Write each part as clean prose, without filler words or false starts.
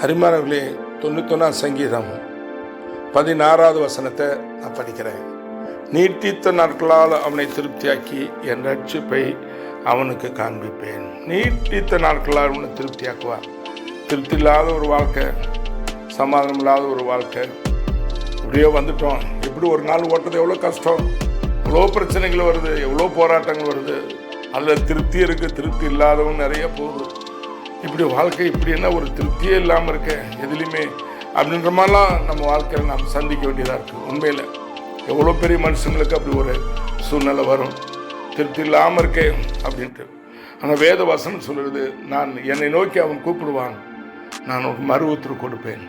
அரிமானவர்களே, 91 சங்கீதம் 16வது வசனத்தை நான் படிக்கிறேன். நீட்டித்த நாட்களால் அவனை திருப்தியாக்கி என் ரட்சிப்பை அவனுக்கு காண்பிப்பேன். நீட்டித்த நாட்களால் அவனை திருப்தியாக்குவார். திருப்தி இல்லாத ஒரு வாழ்க்கை, சமாதானம் இல்லாத ஒரு வாழ்க்கை, இப்படியோ வந்துட்டோம். எப்படி ஒரு நாள் ஓட்டுறது எவ்வளோ கஷ்டம், எவ்வளோ பிரச்சனைகள் வருது, எவ்வளோ போராட்டங்கள் வருது. அதில் திருப்தி இருக்குது, திருப்தி இல்லாதவங்க நிறைய போகுது. இப்படி வாழ்க்கை இப்படி என்ன ஒரு திருப்தியே இல்லாமல் இருக்க எதுலேயுமே அப்படின்ற மாதிரிலாம் நம்ம வாழ்க்கையில் நாம் சந்திக்க வேண்டியதாக இருக்குது. உண்மையில் எவ்வளோ பெரிய மனுஷங்களுக்கு அப்படி ஒரு சூழ்நிலை வரும், திருப்தி இல்லாமல் இருக்கேன் அப்படின்ட்டு. ஆனால் வேத வசனம் சொல்கிறது, நான் என்னை நோக்கி அவன் கூப்பிடுவான், நான் ஒரு மறு உத்தரவு கொடுப்பேன்.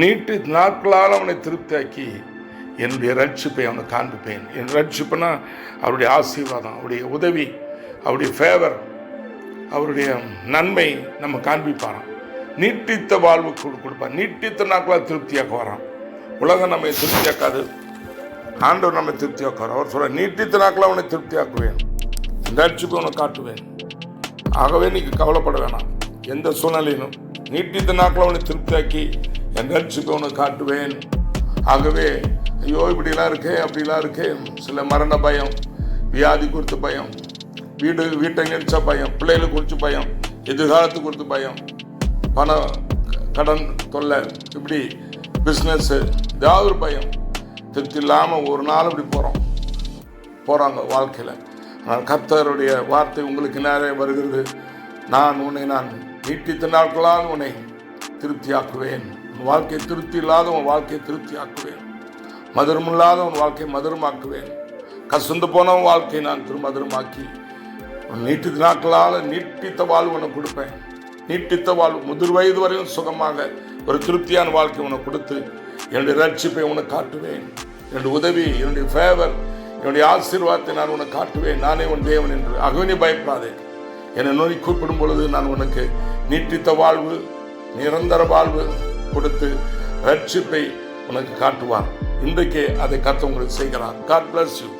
நீட்டு நாட்களால் அவனை திருப்தியாக்கி என்னுடைய ரட்சிப்பை அவனை காண்பிப்பேன். என் ரட்சிப்புனா அவருடைய ஆசீர்வாதம், அவருடைய உதவி, அவருடைய ஃபேவர், அவருடைய நன்மை நம்ம காண்பிப்பாராம். நீட்டித்த வாழ்வு கொடுப்பார். நீட்டித்த நாட்களால் திருப்தியாக்க வரான். உலகம் நம்மை திருப்தியாக்காது, ஆண்டவர் நம்மை திருப்தியாக்குவார். அவர் சொல்ற, நீட்டித்த நாட்களால் அவனை திருப்தியாக்குவேன், ரட்சிப்பை அவனை காட்டுவேன். ஆகவே நீங்க கவலைப்பட வேணாம். எந்த சூழ்நிலையிலும் நீட்டித்த நாட்களால் அவனை திருப்தியாக்கி என் ரட்சிப்பை அவனை காட்டுவேன். ஆகவே ஐயோ இப்படிலாம் இருக்கே அப்படிலாம் இருக்கே, சில மரண பயம், வியாதி குறித்து பயம், வீட்டை நினைச்ச பயம், பிள்ளைகளை குறித்து பயம், எதிர்காலத்து குறித்து பயம், பணம் கடன் தொல்லை, இப்படி பிஸ்னஸ்ஸு, ஏதாவது ஒரு பயம், திருப்தி இல்லாமல் ஒரு நாள் இப்படி போகிறாங்க வாழ்க்கையில். ஆனால் கர்த்தருடைய வார்த்தை உங்களுக்கு நேரே வருகிறது. நான் நீட்டித்த நாட்களால் உன்னை திருப்தியாக்குவேன். உன் வாழ்க்கையை திருப்தி இல்லாத உன் வாழ்க்கையை திருப்தியாக்குவேன். மதுரம் இல்லாத உன் வாழ்க்கையை மதுரமாக்குவேன். கசந்து போன உன் வாழ்க்கையை நான் மதுரமாக்கி நீட்டித்த நாட்களால் நீட்டித்த வாழ்வு உனக்கு கொடுப்பேன். நீட்டித்த வாழ்வு, முதிர் வயது வரையும் சுகமாக ஒரு திருப்தியான வாழ்க்கை உனக்கு கொடுத்து என்னுடைய ரட்சிப்பை உனக்கு காட்டுவேன். என்னுடைய உதவி, என்னுடைய ஃபேவர், என்னுடைய ஆசீர்வாதத்தை நான் உனக்கு காட்டுவேன். நானே உன் தேவன் என்று. ஆகவே நீ பயப்படாதே. என்னை நோய் கூப்பிடும் பொழுது நான் உனக்கு நீட்டித்த வாழ்வு, நிரந்தர வாழ்வு கொடுத்து ரட்சிப்பை உனக்கு காட்டுவார். இன்றைக்கே அதை கர்த்தர் உங்களுக்கு செய்கிறார். God bless you.